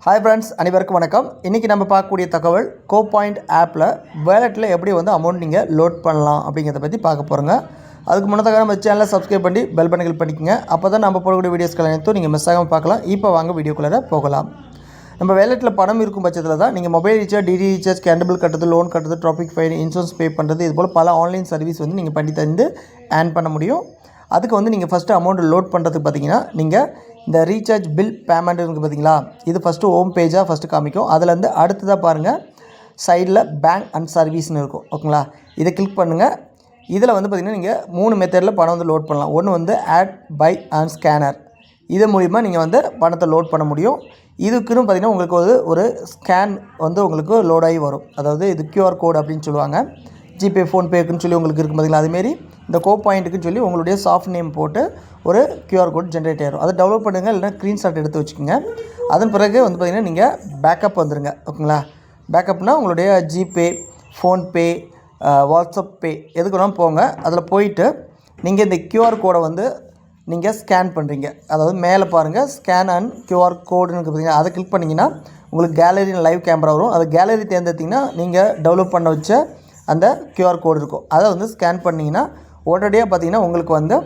Hi friends, அனைவருக்கும் வணக்கம். இன்றைக்கி நம்ம பார்க்கக்கூடிய தகவல் கோபாயிண்ட் ஆப்பில் வேலெட்டில் எப்படி அமௌண்ட் நீங்கள் லோட் பண்ணலாம் அப்படிங்கிறத பற்றி பார்க்க போகிறோங்க. அதுக்கு முன்னதாக நம்ம சேனலை சப்ஸ்கிரைப் பண்ணி பெல் பட்டனை கிளிக் பண்ணிக்கோங்க. அப்போ தான் நம்ம போடக்கூடிய வீடியோஸ்கள் அனைத்தும் நீங்கள் மிஸ் ஆகாமல் பார்க்கலாம். இப்போ வாங்க வீடியோக்குள்ளே போகலாம். நம்ம வேலெட்டில் பணம் இருக்கும் பட்சத்தில் தான் நீங்கள் மொபைல் ரீசார்ஜ், டிடி ரீசார்ஜ், கேண்டபிள் கட்டுறது, லோன் கட்டுறது, ட்ராஃபிக் ஃபைன், இன்சூரன்ஸ் பே பண்ணுறது, இது போல் பல ஆன்லைன் சர்வீஸ் நீங்கள் பண்ணி தந்து ஏர்ன் பண்ண முடியும். அதுக்கு நீங்கள் ஃபஸ்ட்டு அமௌண்ட் லோட் பண்ணுறதுக்கு பார்த்தீங்கன்னா நீங்கள் இந்த ரீசார்ஜ் பில் பேமெண்ட் இருக்குது பார்த்தீங்களா, இது ஃபஸ்ட்டு ஹோம் பேஜாக ஃபஸ்ட்டு காமிக்கும். அதிலேருந்து அடுத்ததாக பாருங்கள், சைடில் பேங்க் அண்ட் சர்வீஸ்னு இருக்கும். ஓகேங்களா, இதை கிளிக் பண்ணுங்கள். இதில் பார்த்திங்கன்னா நீங்கள் 3 மெத்தடில் பணம் லோட் பண்ணலாம். ஒன்று ஆட், பை அண்ட் ஸ்கேனர். இது மூலிமா நீங்கள் பணத்தை லோட் பண்ண முடியும். இதுக்குன்னு பார்த்திங்கன்னா உங்களுக்கு ஒரு ஸ்கேன் உங்களுக்கு லோடாகி வரும். அதாவது இது QR கோடு அப்படின்னு சொல்லுவாங்க. ஜிபே, ஃபோன்பேக்குன்னு சொல்லி உங்களுக்கு இருக்குது பார்த்திங்களா, அதுமாரி இந்த கோபாயிண்ட்டுக்குன்னு சொல்லி உங்களுடைய சாஃப்ட் நேம் போட்டு ஒரு QR கோட் ஜென்ரேட் ஆகிடும். அதை டவுன்லோட் பண்ணுங்கள், இல்லைனா ஸ்க்ரீன்ஷாட் எடுத்து வச்சுக்கோங்க. அதன் பிறகு பார்த்திங்கன்னா நீங்கள் பேக்கப் வந்துடுங்க. ஓகேங்களா, பேக்கப்னால் உங்களுடைய ஜிபே, ஃபோன்பே, வாட்ஸ்அப் பே எதுக்கு வேணாலும் போங்க. அதில் போயிட்டு நீங்கள் இந்த QR கோடை நீங்கள் ஸ்கேன் பண்ணுறீங்க. அதாவது மேலே பாருங்கள், ஸ்கேன் அண்ட் QR கோடுன்னு பார்த்தீங்கன்னா அதை கிளிக் பண்ணிங்கன்னா உங்களுக்கு கேலரி லைவ் கேமரா வரும். அது கேலரி தேர்ந்தெடுத்திங்கன்னா நீங்கள் டெவலப் பண்ண வச்ச அந்த QR கோடு இருக்கும். அதை ஸ்கேன் பண்ணிங்கன்னா உடனடியாக பார்த்திங்கன்னா உங்களுக்கு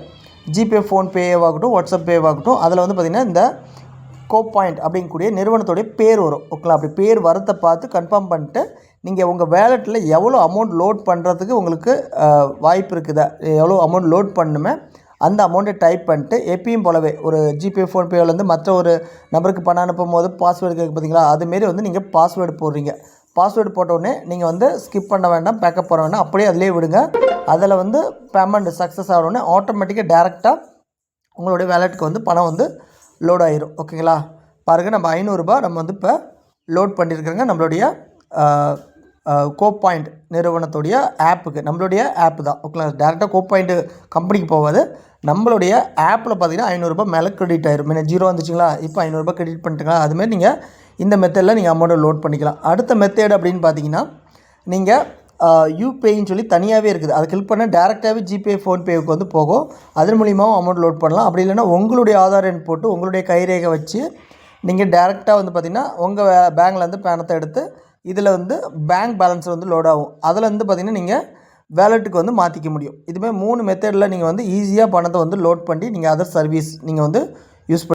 ஜிபே, ஃபோன்பேவாகட்டும், வாட்ஸ்அப் பேவாகட்டும், அதில் பார்த்திங்கன்னா இந்த கோபாயிண்ட் அப்படிங்கக்கூடிய நிறுவனத்துடைய பேர் வரும். ஓகேங்களா, அப்படி பேர் வரத்தை பார்த்து கன்ஃபார்ம் பண்ணிட்டு நீங்கள் உங்கள் வேலெட்டில் எவ்வளோ அமௌண்ட் லோட் பண்ணுறதுக்கு உங்களுக்கு வாய்ப்பு இருக்குதா, எவ்வளோ அமௌண்ட் லோட் பண்ணுமே அந்த அமௌண்ட்டை டைப் பண்ணிட்டு எப்பயும் போலவே ஒரு ஜிபே, ஃபோன்பேவிலேருந்து மற்ற ஒரு நம்பருக்கு பணம் அனுப்பும் போது பாஸ்வேர்டு கேட்கு பார்த்தீங்களா, அதுமாரி நீங்கள் பாஸ்வேர்டு போடுறீங்க. பாஸ்வேர்டு போட்டோடனே நீங்கள் ஸ்கிப் பண்ண வேண்டாம், பேக்கப் பண்ண வேண்டாம், அப்படியே அதிலே விடுங்க. அதில் பேமெண்ட் சக்ஸஸ் ஆகணுன்னே ஆட்டோமேட்டிக்காக டேரெக்டாக உங்களுடைய வேலெட்டுக்கு பணம் லோட் ஆகிரும். ஓகேங்களா, பாருங்கள், நம்ம 500 ரூபாய் நம்ம இப்போ லோட் பண்ணியிருக்கிறோங்க நம்மளுடைய கோபாயிண்ட் நிறுவனத்துடைய ஆப்புக்கு. நம்மளுடைய ஆப்பு தான். ஓகேங்களா, டேரெக்டாக கோபாயிண்ட் கம்பெனிக்கு போகாது. நம்மளுடைய ஆப்பில் பார்த்தீங்கன்னா 500 ரூபாய் மேலே கிரெடிட் ஆயிரும். முன்ன 0 வந்துச்சுங்களா, இப்போ 500 ரூபாய் கிரெடிட் பண்ணிட்டுங்களா, அதுமாதிரி நீங்கள் இந்த மெத்தடில் நீங்கள் அமௌண்ட்டை லோட் பண்ணிக்கலாம். அடுத்த மெத்தேடு அப்படின்னு பார்த்தீங்கன்னா நீங்கள் யூபேன்னு சொல்லி தனியாகவே இருக்குது. அதை கிளிக் பண்ணால் டேரெக்டாகவே ஜிபே, ஃபோன்பேவுக்கு போகும். அதன் மூலியமாகவும் அமௌண்ட் லோட் பண்ணலாம். அப்படி இல்லைன்னா உங்களுடைய ஆதார் எண் போட்டு உங்களுடைய கைரேகை வச்சு நீங்கள் டேரெக்டாக பார்த்திங்கன்னா உங்கள் பேங்க்லேருந்து பணத்தை எடுத்து இதில் பேங்க் பேலன்ஸ் லோட் ஆகும். அதில் பார்த்திங்கன்னா நீங்கள் வேலெட்டுக்கு மாற்றிக்க முடியும். இதுமாதிரி 3 மெத்தடில் நீங்கள் ஈஸியாக பணத்தை லோட் பண்ணி நீங்கள் அதர் சர்வீஸ் நீங்கள் யூஸ் பண்ணி